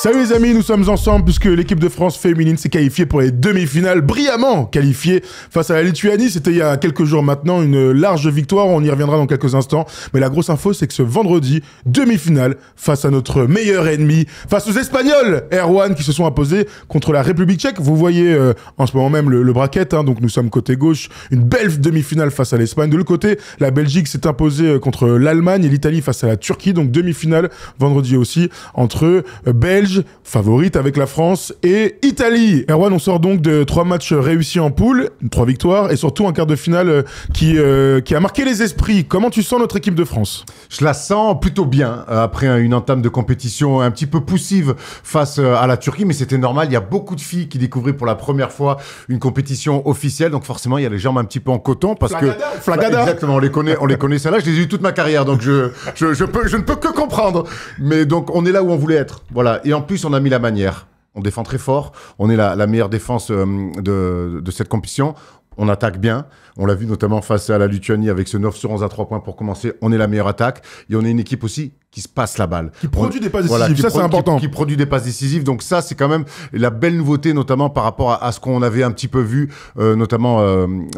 Salut les amis, nous sommes ensemble puisque l'équipe de France féminine s'est qualifiée pour les demi-finales, brillamment qualifiée face à la Lituanie. C'était il y a quelques jours maintenant, une large victoire, on y reviendra dans quelques instants. Mais la grosse info, c'est que ce vendredi, demi-finale face à notre meilleur ennemi, face aux Espagnols, Erwan, qui se sont imposés contre la République tchèque. Vous voyez en ce moment même le bracket, hein, donc nous sommes côté gauche, une belle demi-finale face à l'Espagne. De l'autre côté, la Belgique s'est imposée contre l'Allemagne et l'Italie face à la Turquie, donc demi-finale vendredi aussi entre Belges, favorite avec la France et Italie. Erwan, on sort donc de 3 matchs réussis en poule, 3 victoires et surtout un quart de finale qui a marqué les esprits. Comment tu sens notre équipe de France? Je la sens plutôt bien après une entame de compétition un petit peu poussive face à la Turquie, mais c'était normal. Il y a beaucoup de filles qui découvraient pour la première fois une compétition officielle, donc forcément il y a les jambes un petit peu en coton parce Flagada. Exactement, on les connaît celles-là. Je les ai eues toute ma carrière, donc je ne peux que comprendre. Mais donc on est là où on voulait être, voilà. Et en plus on a mis la manière. On défend très fort. On est la meilleure défense de cette compétition. On attaque bien. On l'a vu notamment face à la Lituanie avec ce 9/11 à 3 points pour commencer. On est la meilleure attaque. Et on est une équipe aussi qui se passe la balle. Qui produit des passes décisives. Ça, c'est important. Qui produit des passes décisives. Donc ça, c'est quand même la belle nouveauté, notamment par rapport à ce qu'on avait un petit peu vu, notamment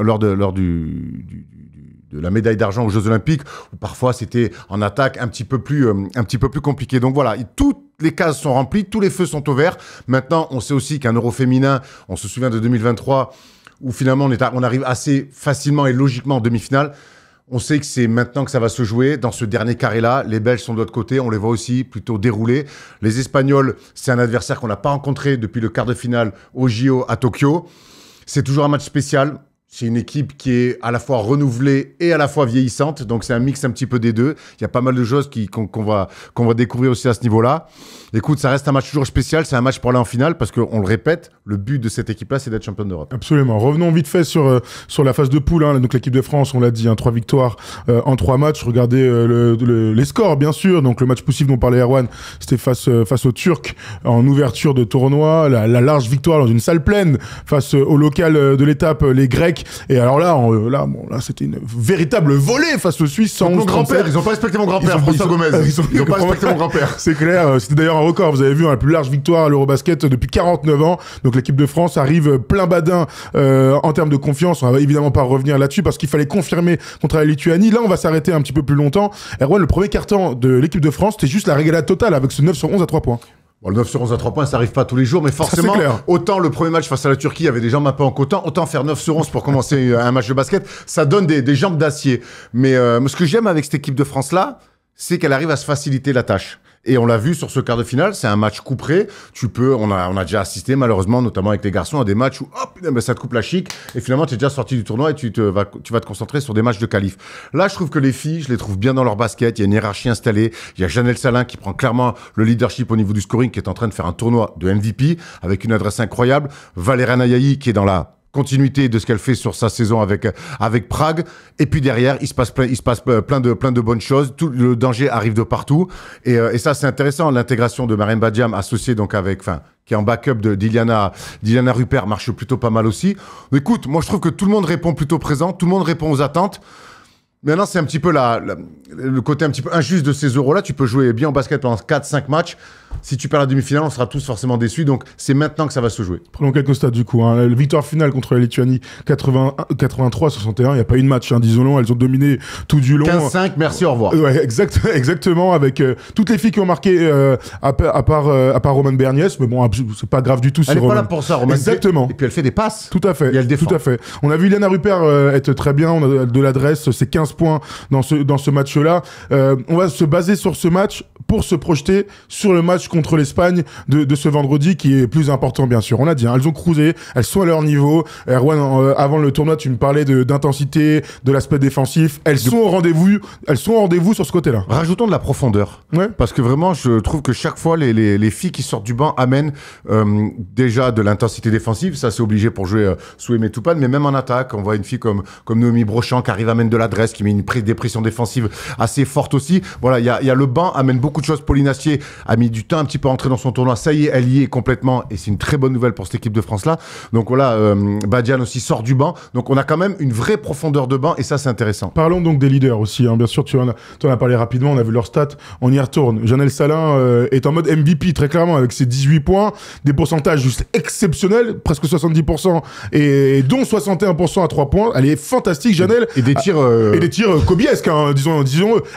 lors de la médaille d'argent aux Jeux Olympiques, où parfois c'était en attaque un petit peu plus compliqué. Donc voilà, toutes les cases sont remplies, tous les feux sont au vert. Maintenant, on sait aussi qu'un Euro féminin, on se souvient de 2023, où finalement on arrive assez facilement et logiquement en demi-finale. On sait que c'est maintenant que ça va se jouer dans ce dernier carré-là. Les Belges sont de l'autre côté, on les voit aussi plutôt dérouler. Les Espagnols, c'est un adversaire qu'on n'a pas rencontré depuis le quart de finale au JO à Tokyo. C'est toujours un match spécial. C'est une équipe qui est à la fois renouvelée et à la fois vieillissante. Donc, c'est un mix un petit peu des deux. Il y a pas mal de choses qu'on va découvrir aussi à ce niveau-là. Écoute, ça reste un match toujours spécial. C'est un match pour aller en finale parce qu'on le répète, le but de cette équipe-là, c'est d'être championne d'Europe. Absolument. Revenons vite fait sur la phase de poule. Hein. Donc, l'équipe de France, on l'a dit, 3 victoires en 3 matchs. Regardez les scores, bien sûr. Donc, le match poussif dont parlait Erwan, c'était face aux Turcs en ouverture de tournoi. La large victoire dans une salle pleine face au local de l'étape, les Grecs. Et alors là, c'était une véritable volée face aux Suisses. Mon grand-père, ils n'ont pas respecté mon grand-père, François Gomez. Ils n'ont pas respecté mon grand-père. C'est clair. C'était d'ailleurs un record. Vous avez vu, la plus large victoire à l'Eurobasket depuis 49 ans. Donc l'équipe de France arrive plein badin en termes de confiance. On va évidemment pas revenir là-dessus parce qu'il fallait confirmer contre la Lituanie. Là, on va s'arrêter un petit peu plus longtemps. Erwan, le premier carton de l'équipe de France, c'était juste la régalade totale avec ce 9/11 à 3 points. Bon, le 9/11 à 3 points, ça arrive pas tous les jours, mais forcément, autant le premier match face à la Turquie, il y avait des jambes un peu en coton, autant faire 9/11 pour commencer un match de basket, ça donne des jambes d'acier. Mais ce que j'aime avec cette équipe de France-là, c'est qu'elle arrive à se faciliter la tâche. Et on l'a vu sur ce quart de finale, c'est un match couperé. On a déjà assisté, malheureusement, notamment avec les garçons, à des matchs où hop, ça te coupe la chic. Et finalement, tu es déjà sorti du tournoi et tu vas te concentrer sur des matchs de qualif. Là, je trouve que les filles, je les trouve bien dans leur basket. Il y a une hiérarchie installée. Il y a Janelle Salin qui prend clairement le leadership au niveau du scoring, qui est en train de faire un tournoi de MVP avec une adresse incroyable. Valériane Ayayi qui est dans la continuité de ce qu'elle fait sur sa saison avec Prague. Et puis derrière, il se passe plein de bonnes choses. Tout le danger arrive de partout. Et ça, c'est intéressant. L'intégration de Mariam Badiam associée donc qui est en backup d'Iliana Rupert marche plutôt pas mal aussi. Écoute, moi, je trouve que tout le monde répond plutôt présent. Tout le monde répond aux attentes. Maintenant, c'est un petit peu le côté un petit peu injuste de ces euros-là. Tu peux jouer bien au basket pendant 4-5 matchs. Si tu perds la demi-finale, on sera tous forcément déçus. Donc, c'est maintenant que ça va se jouer. Prenons quelques stats du coup. La victoire finale contre la Lituanie, 83-61. Il n'y a pas eu de match, disons-le. Elles ont dominé tout du long. 15-5, merci, au revoir. Ouais, exactement. Avec toutes les filles qui ont marqué, à part Romane Berniès. Mais bon, c'est pas grave du tout. Elle n'est pas là pour ça, Romane. Exactement. Et puis, elle fait des passes. Tout à fait. Et elle défend. Tout à fait. On a vu Iliana Rupert être très bien. On a de l'adresse. C'est 15 points dans ce match-là. On va se baser sur ce match pour se projeter sur le match contre l'Espagne de ce vendredi qui est plus important, bien sûr. On l'a dit, elles ont cruisé, elles sont à leur niveau. Erwan, avant le tournoi, tu me parlais d'intensité, de l'aspect défensif. Elles sont au rendez-vous sur ce côté-là. Rajoutons de la profondeur. Ouais. Parce que vraiment, je trouve que chaque fois, les filles qui sortent du banc amènent déjà de l'intensité défensive. Ça, c'est obligé pour jouer Souhait Toupane. Mais même en attaque, on voit une fille comme Noémie Brochant qui arrive à amène de l'adresse, qui met des pressions défensives assez fortes aussi. Voilà, il y a le banc, amène beaucoup de choses. Pauline Astier a mis du temps un petit peu à rentrer dans son tournoi. Ça y est, elle y est complètement. Et c'est une très bonne nouvelle pour cette équipe de France-là. Donc voilà, Badian aussi sort du banc. Donc on a quand même une vraie profondeur de banc et ça, c'est intéressant. Parlons donc des leaders aussi. Hein. Bien sûr, tu en as parlé rapidement. On a vu leurs stats. On y retourne. Janelle Salin est en mode MVP très clairement avec ses 18 points. Des pourcentages juste exceptionnels. Presque 70% et dont 61% à 3 points. Elle est fantastique, Janelle. Et des tirs... Et des tirs kobiesques, hein, disons.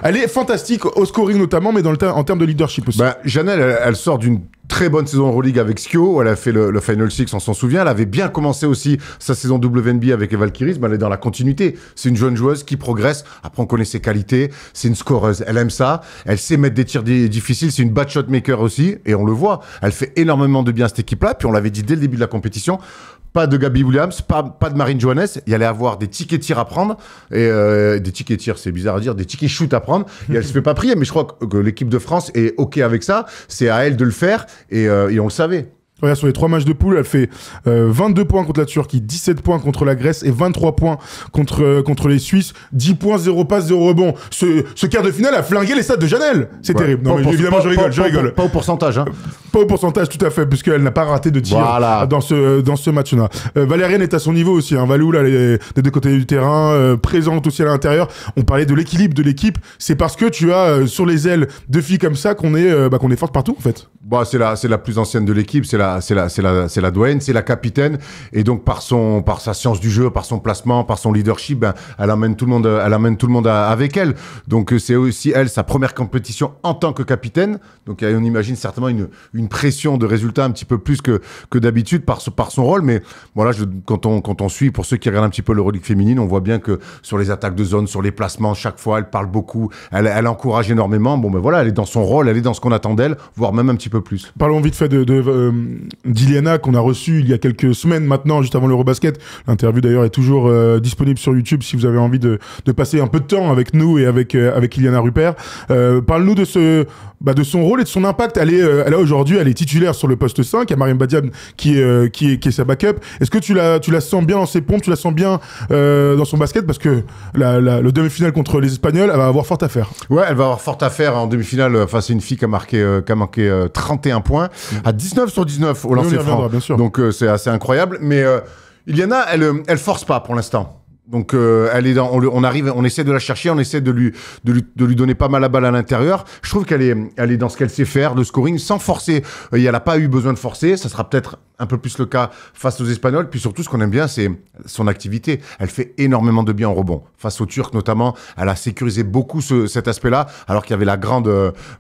Elle est fantastique au scoring notamment, mais en termes de leadership aussi. Bah, Janelle, elle sort d'une très bonne saison Euroleague avec Skio, où elle a fait le Final Six, on s'en souvient. Elle avait bien commencé aussi sa saison WNBA avec les Valkyries, mais elle est dans la continuité. C'est une jeune joueuse qui progresse. Après, on connaît ses qualités. C'est une scoreuse. Elle aime ça. Elle sait mettre des tirs difficiles. C'est une bad shot maker aussi, et on le voit. Elle fait énormément de bien à cette équipe-là. Puis on l'avait dit dès le début de la compétition. Pas de Gabby Williams, pas de Marine Johannes. Il y allait avoir des tickets tirs à prendre. Et des tickets tirs, c'est bizarre à dire, des tickets shoot à prendre. Et elle se fait pas prier. Mais je crois que l'équipe de France est OK avec ça. C'est à elle de le faire. Et on le savait. Regarde, sur les 3 matchs de poule, elle fait 22 points contre la Turquie, 17 points contre la Grèce et 23 points contre les Suisses. 10 points, 0 passe, 0 rebond. Ce quart de finale a flingué les stats de Janelle. C'est terrible. Non, mais évidemment, je rigole. Pas au pourcentage. Hein. Pas au pourcentage, tout à fait, puisqu'elle n'a pas raté de tir dans ce match-là. Valériane est à son niveau aussi. Hein. Valou, là, elle est des deux côtés du terrain, présente aussi à l'intérieur. On parlait de l'équilibre de l'équipe. C'est parce que tu as sur les ailes deux filles comme ça qu'on est forte partout, en fait. Bah, c'est la plus ancienne de l'équipe. C'est la doyenne, c'est la capitaine, et donc par sa science du jeu, par son placement, par son leadership, ben, elle amène tout le monde avec elle. Donc c'est aussi elle sa première compétition en tant que capitaine. Donc on imagine certainement une pression de résultat un petit peu plus que d'habitude par son rôle. Mais voilà, quand on suit, pour ceux qui regardent un petit peu l'Euroleague féminine, on voit bien que sur les attaques de zone, sur les placements, chaque fois elle parle beaucoup, elle encourage énormément. Bon ben voilà, elle est dans son rôle, elle est dans ce qu'on attend d'elle, voire même un petit peu plus. Parlons vite fait d'Iliana qu'on a reçu il y a quelques semaines maintenant, juste avant l'Eurobasket. L'interview d'ailleurs est toujours disponible sur YouTube si vous avez envie de passer un peu de temps avec nous et avec Iliana Rupert. Parle-nous de son rôle et de son impact. Elle est aujourd'hui, elle est titulaire sur le poste 5. Il y a Mariam Badian qui est sa backup. Est-ce que tu la sens bien dans ses pompes, tu la sens bien dans son basket, parce que le demi-finale contre les Espagnols, elle va avoir fort à faire. Ouais, elle va avoir fort à faire en demi-finale. Enfin, c'est une fille qui a marqué 31 points à 19 sur 19 au lancer franc. Bien sûr. Donc c'est assez incroyable. Mais Iliana, elle force pas pour l'instant. Donc elle est on essaie de la chercher, on essaie de lui donner pas mal la balle à l'intérieur. Je trouve qu'elle est dans ce qu'elle sait faire, le scoring, sans forcer. Elle n'a pas eu besoin de forcer. Ça sera peut-être un peu plus le cas face aux Espagnols. Puis surtout, ce qu'on aime bien, c'est son activité. Elle fait énormément de bien en rebond. Face aux Turcs notamment, elle a sécurisé beaucoup cet aspect-là, alors qu'il y avait la grande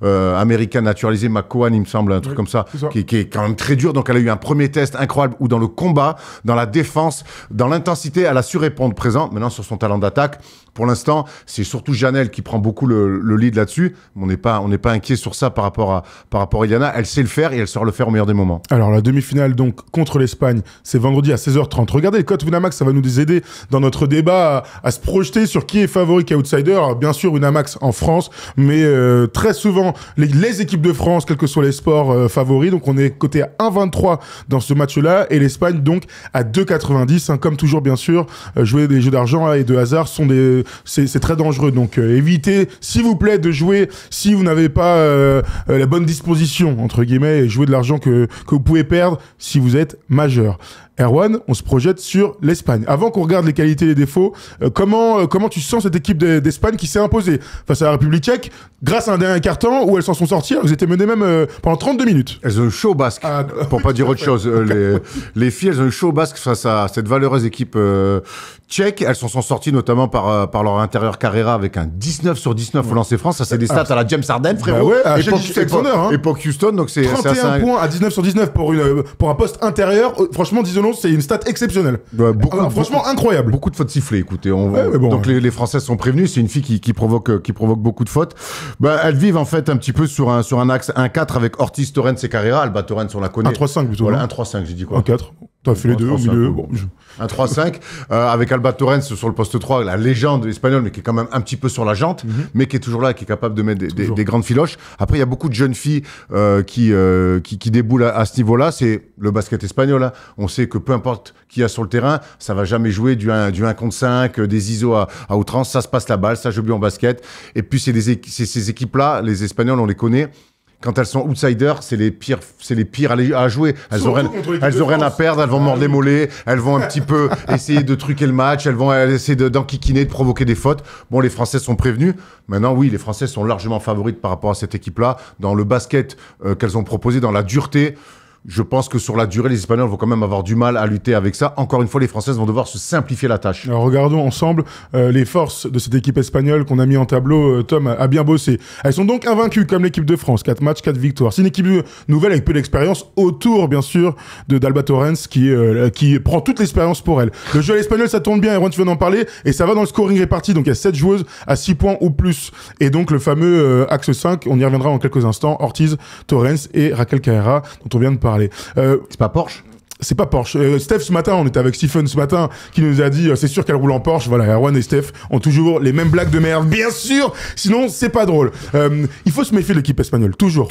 américaine naturalisée McCowan, il me semble, un truc comme ça, qui est quand même très dur. Donc elle a eu un premier test incroyable où dans le combat, dans la défense, dans l'intensité, elle a su répondre présent. Maintenant, sur son talent d'attaque, pour l'instant, c'est surtout Janelle qui prend beaucoup le lead là-dessus. On n'est pas inquiet sur ça par rapport à Iliana. Elle sait le faire et elle saura le faire au meilleur des moments. Alors, la demi-finale, donc, contre l'Espagne, c'est vendredi à 16h30. Regardez le code Winamax, ça va nous aider dans notre débat à se projeter sur qui est favori, qui est outsider. Alors, bien sûr, Winamax en France, mais très souvent, les équipes de France, quels que soient les sports favoris. Donc, on est coté à 1,23 dans ce match-là, et l'Espagne, donc, à 2,90. Hein, comme toujours, bien sûr, jouer des jeux d'argent et de hasard c'est très dangereux. Donc, évitez, s'il vous plaît, de jouer si vous n'avez pas la bonne disposition, entre guillemets, et jouer de l'argent que vous pouvez perdre si vous êtes majeur. Erwan, on se projette sur l'Espagne. Avant qu'on regarde les qualités et les défauts, comment tu sens cette équipe d'Espagne qui s'est imposée face à la République tchèque grâce à un dernier quart-temps où elles s'en sont sorties? Elles étaient menées même pendant 32 minutes. Elles ont eu chaud au basque, pour pas dire autre chose. Les filles, elles ont eu chaud au basque face à cette valeureuse équipe tchèque. Elles s'en sont sorties notamment par leur intérieur Carrera avec un 19 sur 19 au lancer franc. Ça, c'est des stats à la James Harden, frérot. Bah ouais, époque Houston, donc c'est 31 points à 19 sur 19 pour un poste intérieur. Franchement, disons, c'est une stat exceptionnelle. Ouais, franchement, incroyable. Beaucoup de fautes sifflées, écoutez. Donc les Françaises sont prévenues. C'est une fille qui provoque beaucoup de fautes. Bah, elles vivent en fait un petit peu sur un axe 1-4 avec Ortiz, Torrens et Carrera. Alba Torrens, on la connaît. 1-3-5 plutôt. Voilà, 1-3-5, j'ai dit quoi. 1-4. T'as fait les deux au milieu. Bon. 1-3-5 avec Alba Torrens sur le poste 3, la légende espagnole, mais qui est quand même un petit peu sur la jante, mais qui est toujours là, qui est capable de mettre des grandes filoches. Après, il y a beaucoup de jeunes filles qui déboulent à ce niveau-là. C'est le basket espagnol. Hein. On sait que peu importe qui y a sur le terrain, ça va jamais jouer du 1 contre 5, des ISO à outrance. Ça se passe la balle, ça joue bien en basket. Et puis, c'est ces équipes-là, les Espagnols, on les connaît, quand elles sont outsiders, c'est les pires à jouer. Elles ont rien à perdre, elles vont mordre les mollets, elles vont un petit peu essayer de truquer le match, elles vont essayer d'enquiquiner, de provoquer des fautes. Bon, les Français sont prévenus. Maintenant, oui, les Français sont largement favorites par rapport à cette équipe-là. Dans le basket qu'elles ont proposé, dans la dureté, je pense que sur la durée, les Espagnols vont quand même avoir du mal à lutter avec ça. Encore une fois, les Françaises vont devoir se simplifier la tâche. Alors regardons ensemble les forces de cette équipe espagnole qu'on a mis en tableau. Tom a bien bossé. Elles sont donc invaincues comme l'équipe de France. 4 matchs, 4 victoires. C'est une équipe nouvelle avec peu d'expérience autour, bien sûr, d'Alba Torrens qui prend toute l'expérience pour elle. Le jeu à l'espagnol, ça tourne bien. Erwan, tu viens d'en parler. Et ça va dans le scoring réparti. Donc il y a 7 joueuses à 6 points ou plus. Et donc le fameux axe 5, on y reviendra en quelques instants. Ortiz, Torrens et Raquel Carrera, dont on vient de parler. C'est pas Porsche? C'est pas Porsche. Steph, ce matin, on était avec Stephen ce matin, qui nous a dit, c'est sûr qu'elle roule en Porsche. Voilà, Erwan et Steph ont toujours les mêmes blagues de merde. Bien sûr! Sinon, c'est pas drôle. Il faut se méfier de l'équipe espagnole. Toujours.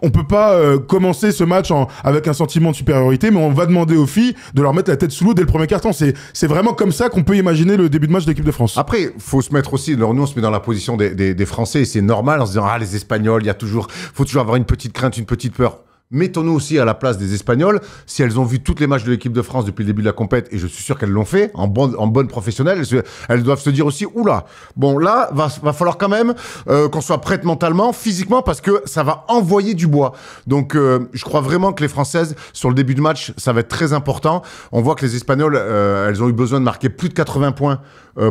On peut pas commencer ce match avec un sentiment de supériorité, mais on va demander aux filles de leur mettre la tête sous l'eau dès le premier quart-temps. C'est vraiment comme ça qu'on peut imaginer le début de match de l'équipe de France. Après, faut se mettre aussi, alors nous, on se met dans la position des Français, et c'est normal en se disant, ah, les Espagnols, faut toujours avoir une petite crainte, une petite peur. Mettons-nous aussi à la place des Espagnols. Si elles ont vu toutes les matchs de l'équipe de France depuis le début de la compète, et je suis sûr qu'elles l'ont fait, en bonne professionnelle, elles doivent se dire aussi, oula, bon là, va falloir quand même qu'on soit prête mentalement, physiquement, parce que ça va envoyer du bois. Donc je crois vraiment que les Françaises, sur le début de match, ça va être très important. On voit que les Espagnols, elles ont eu besoin de marquer plus de 80 points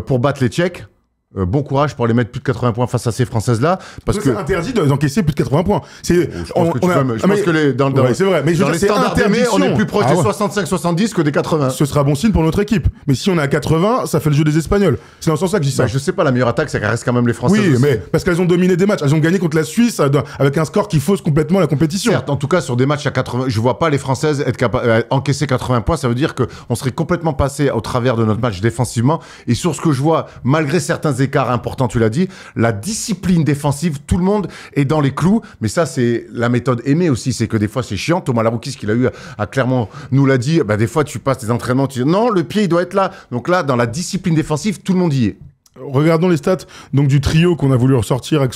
pour battre les Tchèques. Bon courage pour les mettre plus de 80 points face à ces Françaises-là. Parce que c'est interdit d'encaisser plus de 80 points. Je pense que c'est vrai. Mais dans les standards d'aimer, on est plus proche des 65-70 que des 80. Ce sera bon signe pour notre équipe. Mais si on est à 80, ça fait le jeu des Espagnols. C'est dans ce sens-là que je dis ça. Je sais pas, la meilleure attaque, ça reste quand même les Françaises. Oui, aussi. mais parce qu'elles ont dominé des matchs. Elles ont gagné contre la Suisse avec un score qui fausse complètement la compétition. Certes, en tout cas, sur des matchs à 80, je vois pas les Françaises être capables encaisser 80 points. Ça veut dire qu'on serait complètement passé au travers de notre match défensivement. Et sur ce que je vois, malgré certains écarts importants, tu l'as dit, la discipline défensive, tout le monde est dans les clous, mais ça c'est la méthode aimée aussi, c'est que des fois c'est chiant. Thomas Laroukis, ce qu'il a eu à Clermont, nous l'a dit, bah, des fois tu passes tes entraînements, tu dis non, le pied il doit être là. Donc là, dans la discipline défensive, tout le monde y est. Regardons les stats donc du trio qu'on a voulu ressortir avec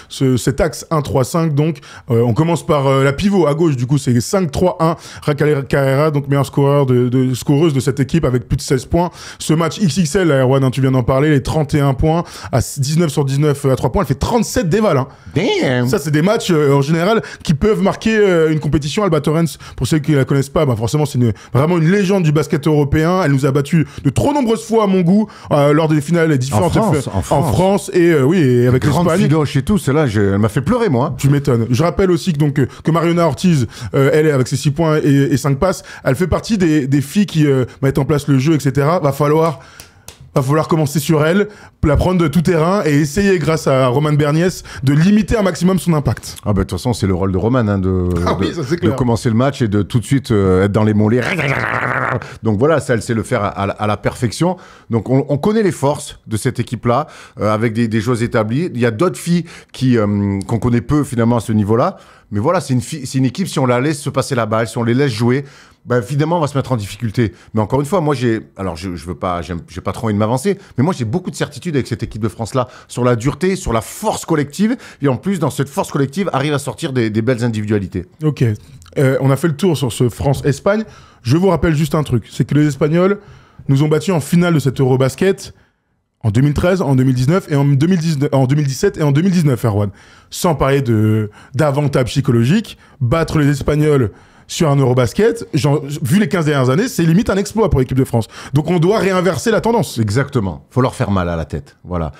cet axe 1-3-5. Donc on commence par la pivot à gauche, du coup c'est 5-3-1. Raquel Carrera, donc meilleure scoreuse de cette équipe avec plus de 16 points. Ce match XXL, là, Erwan, tu viens d'en parler, les 31 points à 19 sur 19 à 3 points, elle fait 37 dévals. Hein. Damn. Ça c'est des matchs en général qui peuvent marquer une compétition. Alba Torrens, pour ceux qui la connaissent pas, bah forcément c'est vraiment une légende du basket européen. Elle nous a battus de trop nombreuses fois à mon goût lors des finales différentes. En France et oui, et avec l'Espagne. Grande filoche et tout, celle-là, elle m'a fait pleurer, moi. Tu m'étonnes. Je rappelle aussi que Mariona Ortiz, elle est avec ses 6 points et 5 passes, elle fait partie des filles qui mettent en place le jeu, etc. Va falloir commencer sur elle, la prendre de tout terrain et essayer, grâce à Romane Berniès, de limiter un maximum son impact. Ah bah de toute façon, c'est le rôle de Romane, hein, de commencer le match et de tout de suite être dans les mollets. Donc voilà, ça, elle sait le faire à la perfection. Donc on connaît les forces de cette équipe-là, avec des joueuses établies. Il y a d'autres filles qu'on connaît peu finalement à ce niveau-là. Mais voilà, c'est une équipe, si on la laisse se passer la balle, si on les laisse jouer, bah évidemment, on va se mettre en difficulté. Mais encore une fois, moi, j'ai pas trop envie de m'avancer, mais moi, j'ai beaucoup de certitude avec cette équipe de France-là, sur la dureté, sur la force collective, et en plus, dans cette force collective, arrive à sortir des belles individualités. Ok. On a fait le tour sur ce France-Espagne. Je vous rappelle juste un truc, c'est que les Espagnols nous ont battus en finale de cet Eurobasket en 2013, en 2019 et en 2017 et en 2019, Erwan. Sans parler d'avantages psychologiques, battre les Espagnols sur un Eurobasket, vu les 15 dernières années, c'est limite un exploit pour l'équipe de France. Donc on doit réinverser la tendance. Exactement. Faut leur faire mal à la tête. Voilà.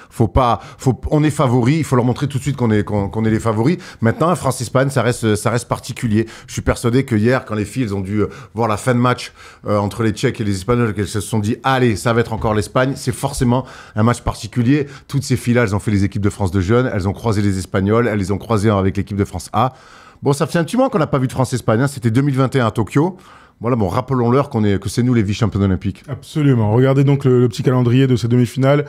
On est favoris. Il faut leur montrer tout de suite qu'on est les favoris. Maintenant, France-Espagne, ça reste particulier. Je suis persuadé que hier, quand les filles, elles ont dû voir la fin de match entre les Tchèques et les Espagnols, qu'elles se sont dit, allez, ça va être encore l'Espagne. C'est forcément un match particulier. Toutes ces filles-là, elles ont fait les équipes de France de jeunes. Elles ont croisé les Espagnols. Elles les ont croisées avec l'équipe de France A. Bon, ça fait un petit moment qu'on n'a pas vu de France-Espagne. Hein. C'était 2021 à Tokyo. Voilà, bon, rappelons-leur que c'est nous les vice-champions olympiques. Absolument. Regardez donc le petit calendrier de ces demi-finales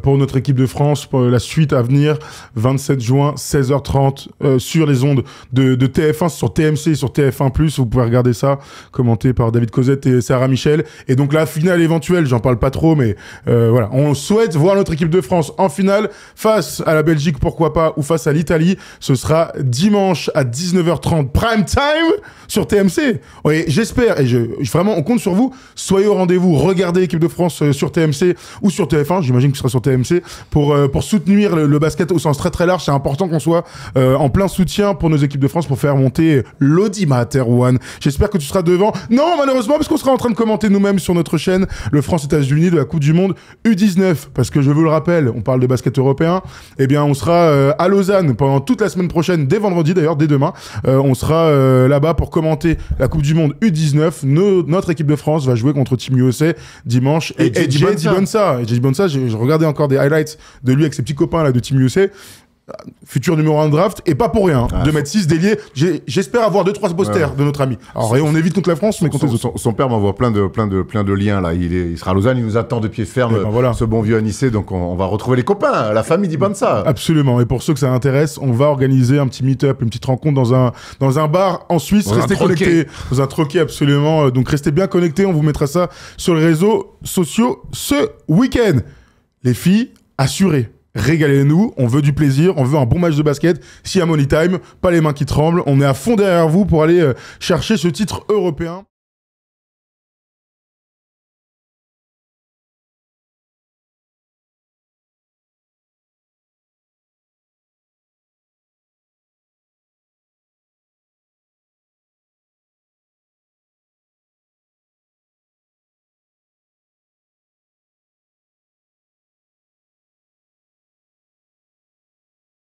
pour notre équipe de France, pour la suite à venir, 27 juin, 16h30, sur les ondes de TF1, sur TMC, sur TF1+. Vous pouvez regarder ça, commenté par David Cosette et Sarah Michel. Et donc la finale éventuelle, j'en parle pas trop, mais voilà, on souhaite voir notre équipe de France en finale face à la Belgique, pourquoi pas, ou face à l'Italie. Ce sera dimanche à 19h30, prime time sur TMC. Et j'espère, et vraiment, on compte sur vous. Soyez au rendez-vous. Regardez l'équipe de France sur TMC ou sur TF1. J'imagine que ce sera sur TMC pour soutenir le basket au sens très très large. C'est important qu'on soit en plein soutien pour nos équipes de France pour faire monter l'audimat, Erwan. J'espère que tu seras devant. Non, malheureusement, parce qu'on sera en train de commenter nous-mêmes sur notre chaîne le France-États-Unis de la Coupe du Monde U19. Parce que je vous le rappelle, on parle de basket européen. Eh bien, on sera à Lausanne pendant toute la semaine prochaine, dès vendredi d'ailleurs, dès demain. On sera là-bas pour commenter la Coupe du Monde U19. Notre équipe de France va jouer contre Team USA dimanche. Et JD Bonsa. Je regardais encore des highlights de lui avec ses petits copains là de Team USA. Futur numéro 1 de draft, et pas pour rien. 2m6 délié. J'espère avoir 2-3 posters de notre ami. Alors, on évite contre la France, mais contre les autres. Son père m'envoie plein de liens, là. Il sera à Lausanne, il nous attend de pied ferme, voilà. Ce bon vieux Anissé. Donc, on va retrouver les copains, la famille d'Ibanza. Absolument. Et pour ceux que ça intéresse, on va organiser un petit meet-up, une petite rencontre dans un bar en Suisse. Restez connectés. Dans un troquet, absolument. Donc, restez bien connectés. On vous mettra ça sur les réseaux sociaux ce week-end. Les filles, assurées. Régalez-nous, on veut du plaisir, on veut un bon match de basket. Si à Money Time, pas les mains qui tremblent, on est à fond derrière vous pour aller chercher ce titre européen.